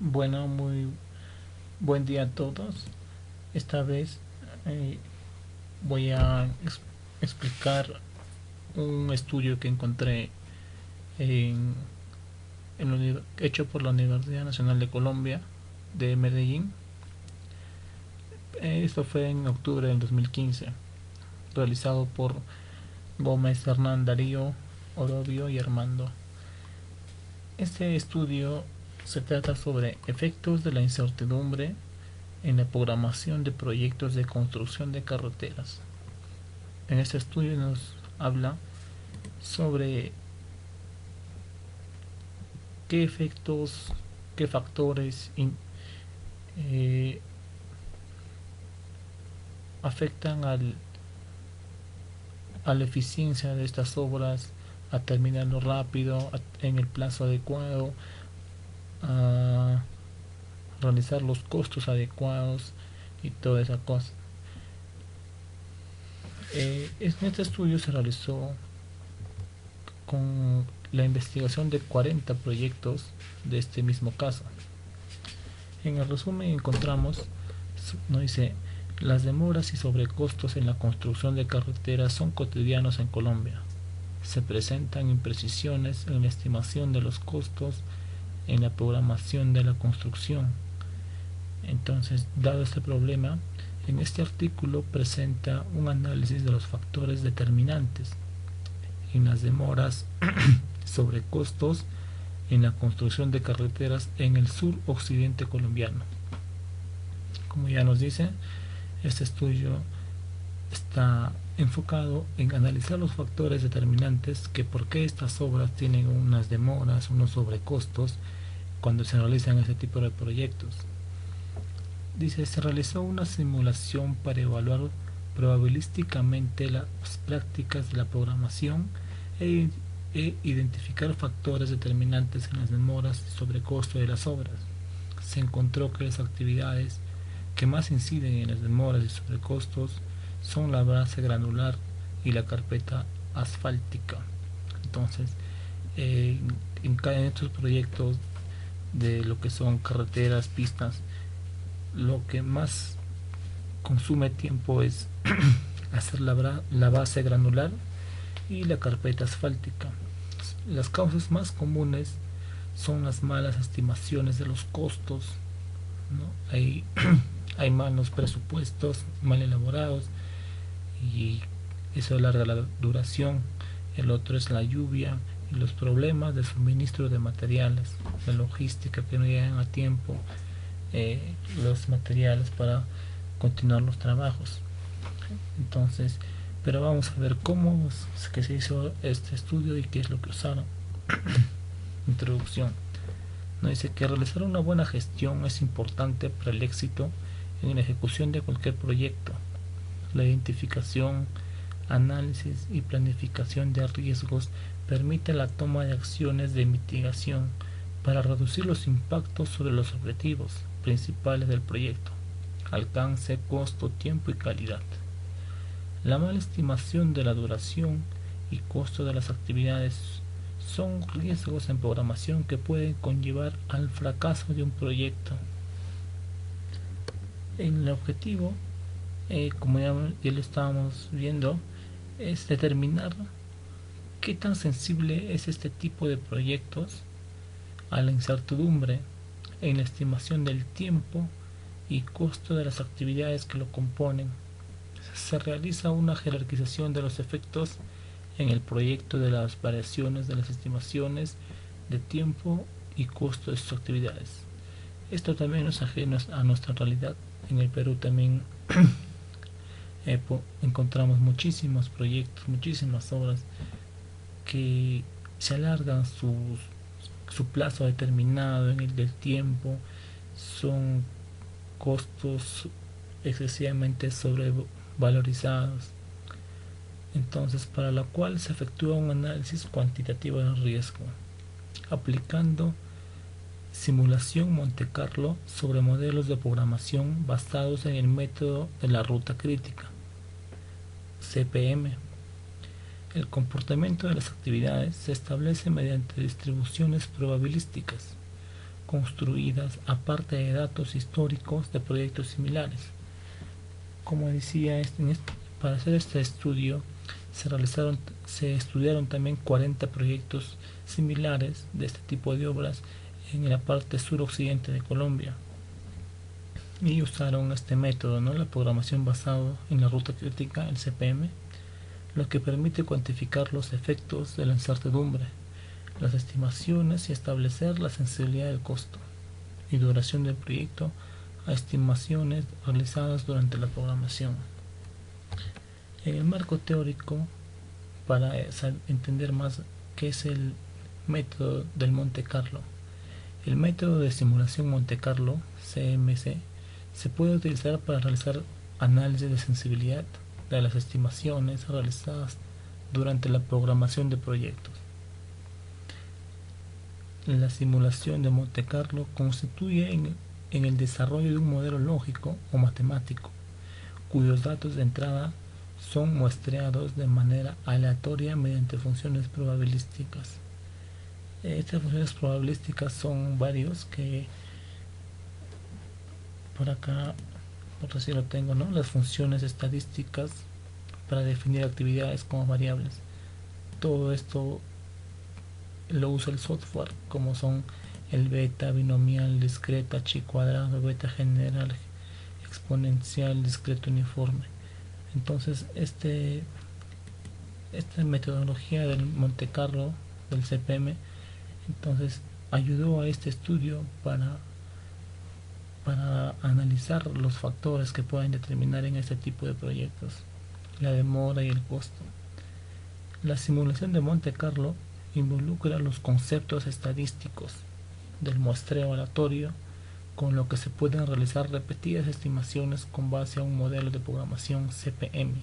Bueno, muy buen día a todos. Esta vez eh, voy a explicar un estudio que encontré en, hecho por la Universidad Nacional de Colombia de Medellín. Esto fue en octubre del 2015, realizado por Gómez, Hernán, Darío, Orobio y Armando. Este estudio se trata sobre efectos de la incertidumbre en la programación de proyectos de construcción de carreteras. En este estudio nos habla sobre qué efectos, qué factores eh, afectan a la eficiencia de estas obras, a terminarlo rápido, en el plazo adecuado, a realizar los costos adecuados y toda esa cosa. En este estudio se realizó con la investigación de 40 proyectos de este mismo caso. En el resumen encontramos, nos dice, las demoras y sobrecostos en la construcción de carreteras son cotidianos en Colombia. Se presentan imprecisiones en la estimación de los costos en la programación de la construcción. Entonces, dado este problema, en este artículo presenta un análisis de los factores determinantes en las demoras, sobrecostos en la construcción de carreteras en el sur occidente colombiano. Como ya nos dice, este estudio está enfocado en analizar los factores determinantes que por qué estas obras tienen unas demoras, unos sobrecostos cuando se realizan este tipo de proyectos. Dice, se realizó una simulación para evaluar probabilísticamente las prácticas de la programación e identificar factores determinantes en las demoras y sobrecosto de las obras. Se encontró que las actividades que más inciden en las demoras y sobrecostos son la base granular y la carpeta asfáltica. Entonces, en estos proyectos de lo que son carreteras, pistas, lo que más consume tiempo es hacer la base granular y la carpeta asfáltica. Las causas más comunes son las malas estimaciones de los costos, ¿no? Hay malos presupuestos, mal elaborados, y eso alarga la duración. El otro es la lluvia y los problemas de suministro de materiales, la logística, que no llegan a tiempo los materiales para continuar los trabajos. Entonces, pero vamos a ver cómo es que se hizo este estudio y qué es lo que usaron. Introducción. Nos dice que realizar una buena gestión es importante para el éxito en la ejecución de cualquier proyecto. La identificación, análisis y planificación de riesgos permite la toma de acciones de mitigación para reducir los impactos sobre los objetivos principales del proyecto: alcance, costo, tiempo y calidad. La mala estimación de la duración y costo de las actividades son riesgos en programación que pueden conllevar al fracaso de un proyecto. En el objetivo, como ya lo estábamos viendo, es determinar qué tan sensible es este tipo de proyectos a la incertidumbre en la estimación del tiempo y costo de las actividades que lo componen. Se realiza una jerarquización de los efectos en el proyecto de las variaciones de las estimaciones de tiempo y costo de sus actividades. Esto también no es ajeno a nuestra realidad. En el Perú también encontramos muchísimos proyectos, muchísimas obras que se alargan su plazo determinado en el del tiempo, son costos excesivamente sobrevalorizados. Entonces, para la cual se efectúa un análisis cuantitativo del riesgo, aplicando simulación Monte Carlo sobre modelos de programación basados en el método de la ruta crítica, CPM. El comportamiento de las actividades se establece mediante distribuciones probabilísticas construidas aparte de datos históricos de proyectos similares. Como decía, para hacer este estudio se estudiaron también 40 proyectos similares de este tipo de obras en la parte suroccidente de Colombia, y usaron este método, ¿no? La programación basada en la ruta crítica, el CPM, lo que permite cuantificar los efectos de la incertidumbre, las estimaciones y establecer la sensibilidad del costo y duración del proyecto a estimaciones realizadas durante la programación. En el marco teórico, para entender más qué es el método del Monte Carlo, el método de simulación Monte Carlo, CMC, se puede utilizar para realizar análisis de sensibilidad de las estimaciones realizadas durante la programación de proyectos. La simulación de Monte Carlo constituye en el desarrollo de un modelo lógico o matemático, cuyos datos de entrada son muestreados de manera aleatoria mediante funciones probabilísticas. Estas funciones probabilísticas son varios que por acá, por así lo tengo, ¿no? Las funciones estadísticas para definir actividades como variables. Todo esto lo usa el software, como son el beta, binomial, discreta, chi cuadrado, beta general, exponencial, discreto, uniforme. Entonces esta metodología del Monte Carlo, del CPM, entonces ayudó a este estudio para analizar los factores que pueden determinar en este tipo de proyectos la demora y el costo. La simulación de Monte Carlo involucra los conceptos estadísticos del muestreo aleatorio, con lo que se pueden realizar repetidas estimaciones con base a un modelo de programación CPM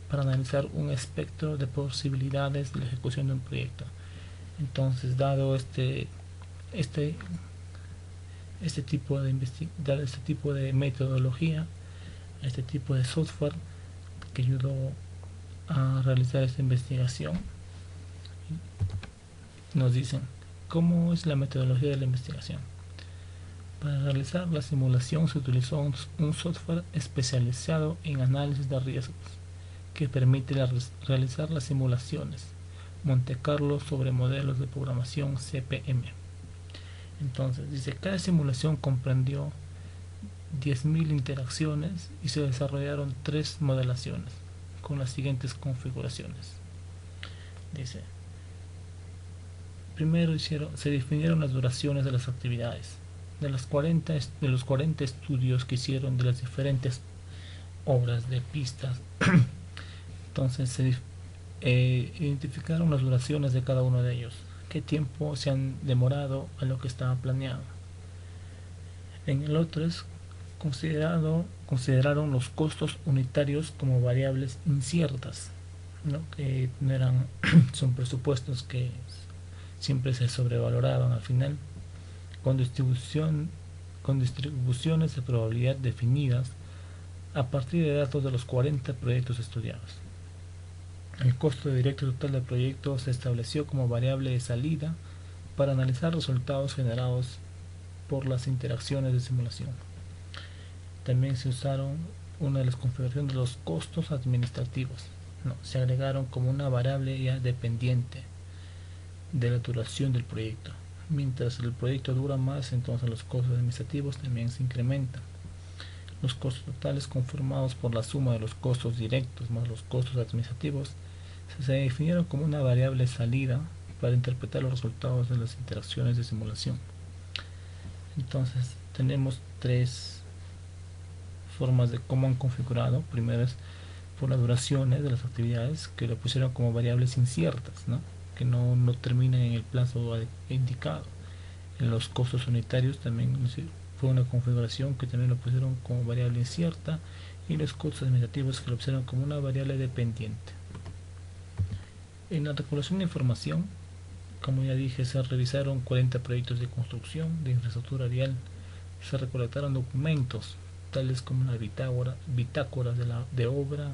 para analizar un espectro de posibilidades de la ejecución de un proyecto. Entonces, dado este tipo de metodología, este tipo de software que ayudó a realizar esta investigación, nos dicen cómo es la metodología de la investigación. Para realizar la simulación se utilizó un software especializado en análisis de riesgos que permite realizar las simulaciones Monte Carlo sobre modelos de programación CPM. Entonces dice, cada simulación comprendió 10.000 interacciones y se desarrollaron 3 modelaciones con las siguientes configuraciones. Dice, primero se definieron las duraciones de las actividades. De los 40 estudios que hicieron de las diferentes obras de pistas, entonces se identificaron las duraciones de cada uno de ellos, qué tiempo se han demorado a lo que estaba planeado. En el otro es consideraron los costos unitarios como variables inciertas, ¿no? Que no eran son presupuestos que siempre se sobrevaloraban al final, con distribuciones de probabilidad definidas a partir de datos de los 40 proyectos estudiados. El costo directo total del proyecto se estableció como variable de salida para analizar resultados generados por las interacciones de simulación. También se usaron una de las configuraciones de los costos administrativos. Se agregaron como una variable ya dependiente de la duración del proyecto. Mientras el proyecto dura más, entonces los costos administrativos también se incrementan. Los costos totales, conformados por la suma de los costos directos más los costos administrativos, se definieron como una variable salida para interpretar los resultados de las interacciones de simulación. Entonces tenemos 3 formas de cómo han configurado. Primero es por las duraciones de las actividades, que lo pusieron como variables inciertas, ¿no? Que no terminan en el plazo indicado. En los costos unitarios también fue una configuración que también lo pusieron como variable incierta, y los costos administrativos que lo pusieron como una variable dependiente. En la recolección de información, como ya dije, se revisaron 40 proyectos de construcción de infraestructura vial. Se recolectaron documentos tales como las bitácoras de obra,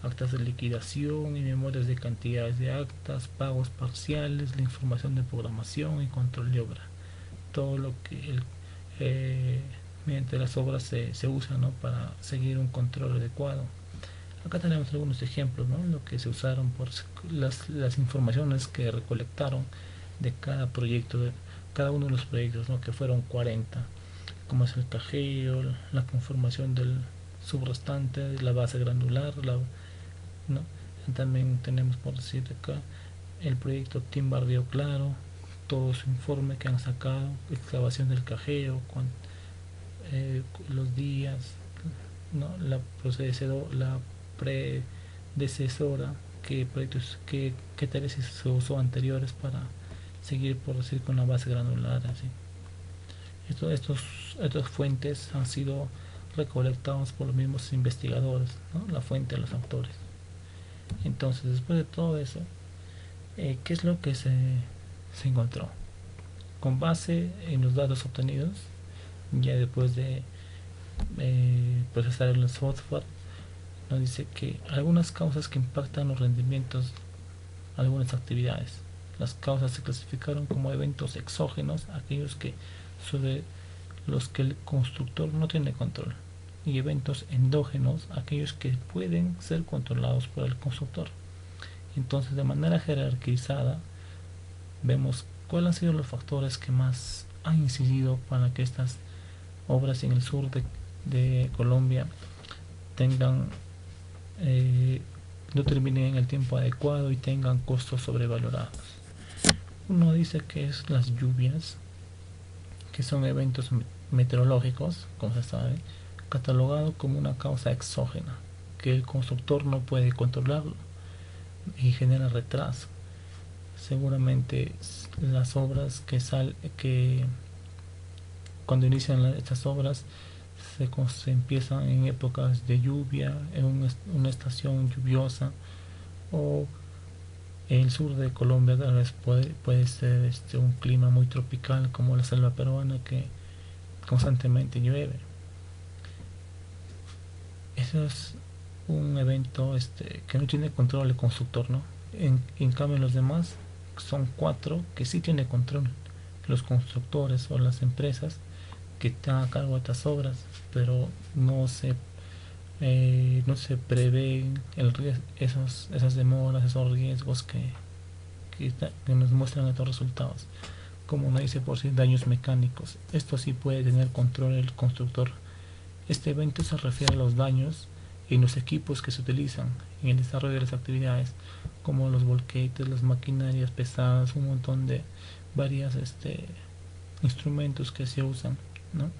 actas de liquidación y memorias de cantidades de actas, pagos parciales, la información de programación y control de obra. todo lo que mediante las obras se usa, ¿no?, para seguir un control adecuado. Acá tenemos algunos ejemplos, ¿no?, lo que se usaron por las informaciones que recolectaron de cada proyecto, de cada uno de los proyectos, ¿no?, que fueron 40, como es el cajeo, la conformación del subrestante, la base granular, ¿no? También tenemos, por decir acá, el proyecto Timbar Río Claro, todo su informe que han sacado, excavación del cajeo, los días, ¿no?, la predecesora, qué proyectos, qué tesis se usó anteriores para seguir, por decir, con la base granular, así. Estas fuentes han sido recolectados por los mismos investigadores, ¿no?, la fuente de los autores. Entonces, después de todo eso, ¿qué es lo que se encontró? Con base en los datos obtenidos, ya después de procesar el software, nos dice que algunas causas que impactan los rendimientos, algunas actividades. Las causas se clasificaron como eventos exógenos, aquellos sobre los que el constructor no tiene control, y eventos endógenos, aquellos que pueden ser controlados por el constructor. Entonces, de manera jerarquizada, vemos cuáles han sido los factores que más han incidido para que estas obras en el sur de Colombia tengan no terminen en el tiempo adecuado y tengan costos sobrevalorados. Uno dice que es las lluvias, que son eventos meteorológicos, como se sabe, catalogado como una causa exógena, que el constructor no puede controlarlo y genera retraso. Seguramente las obras que cuando inician estas obras se empiezan en épocas de lluvia, en una estación lluviosa, o en el sur de Colombia tal vez puede ser un clima muy tropical como la selva peruana, que constantemente llueve. Eso es un evento que no tiene control el constructor, ¿no? En cambio, los demás son 4 que sí tiene control: los constructores o las empresas que están a cargo de estas obras, pero no se prevén esas demoras, esos riesgos que nos muestran estos resultados. Como no dice, por si daños mecánicos, esto sí puede tener control el constructor. Este evento se refiere a los daños en los equipos que se utilizan en el desarrollo de las actividades, como los volquetes, las maquinarias pesadas, un montón de varios instrumentos que se usan, ¿no?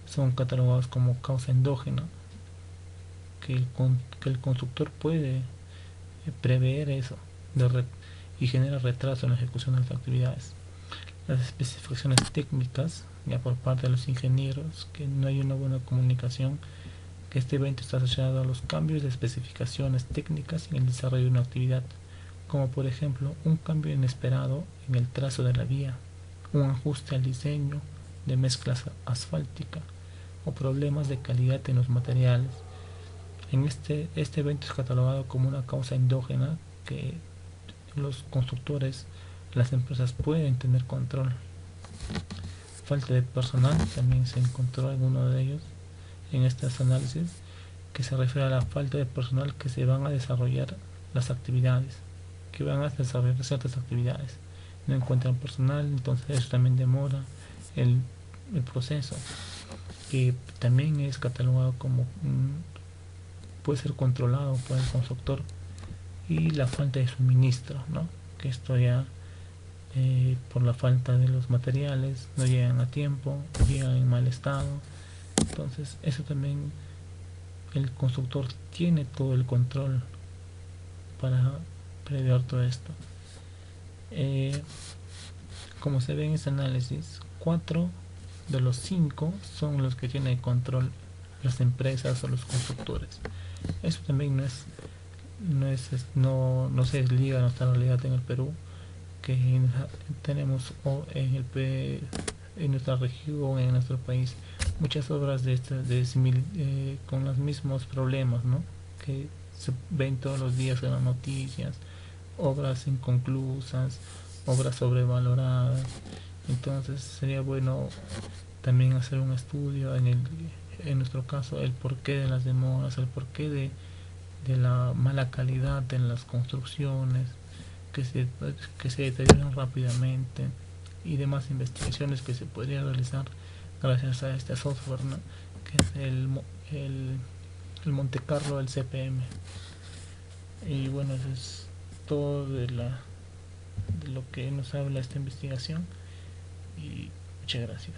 Son catalogados como causa endógena, que el constructor puede prever eso y genera retraso en la ejecución de las actividades. Las especificaciones técnicas, ya por parte de los ingenieros, que no hay una buena comunicación, que este evento está asociado a los cambios de especificaciones técnicas en el desarrollo de una actividad, como por ejemplo un cambio inesperado en el trazo de la vía, un ajuste al diseño de mezclas asfáltica, o problemas de calidad en los materiales. En este evento es catalogado como una causa endógena, que los constructores, las empresas, pueden tener control. Falta de personal también se encontró en uno de ellos en estos análisis, que se refiere a la falta de personal que se van a desarrollar las actividades, que van a desarrollar ciertas actividades. No encuentran personal, entonces eso también demora el proceso, que también es catalogado como puede ser controlado por el constructor. Y la falta de suministro, ¿no?, que esto ya por la falta de los materiales no llegan a tiempo, llegan en mal estado. Entonces eso también, el constructor tiene todo el control para prever todo esto. Como se ve en este análisis, 4 de los 5 son los que tienen control las empresas o los constructores. Eso también no se desliga de nuestra realidad en el Perú, que tenemos en nuestra región, en nuestro país, muchas obras con los mismos problemas, ¿no?, que se ven todos los días en las noticias: obras inconclusas, obras sobrevaloradas, Entonces sería bueno también hacer un estudio en nuestro caso, el porqué de las demoras, el porqué de la mala calidad en las construcciones, que se, que se deterioran rápidamente, y demás investigaciones que se podrían realizar gracias a este software, ¿no? Que es el, el Monte Carlo, el CPM. Y bueno, eso es todo de lo que nos habla esta investigación, y muchas gracias.